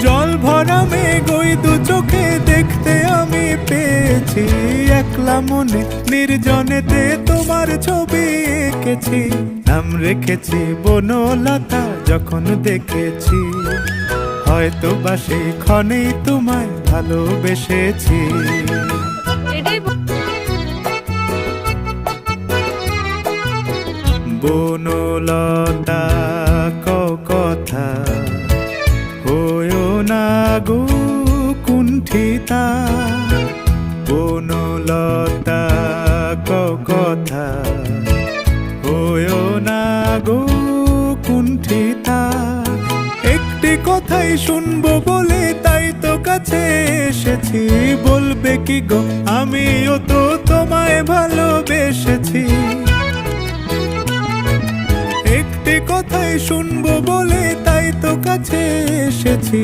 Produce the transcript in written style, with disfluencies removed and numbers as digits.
জল ভরা মেঘ ওই দু চোখে দেখতে আমি পেয়েছি, একলা মনে নির্জনেতে তোমার ছবি এঁকেছি। নাম রেখেছি বনলতা যখন দেখেছি, হয়তো বা সেই ক্ষণেই তোমায় ভালোবেসেছি। বনলতা কথা হয়ো না গো কুণ্ঠিতা, বনলতা কথা হয়ো না গো কুণ্ঠিতা। একটি কথাই শুনবো বলে তাই তো কাছে এসেছি, বলবে কি গো আমিও তো তোমায় ভালোবেসেছি। একটি কথাই শুনবো বলে তাই তো কাছে এসেছি,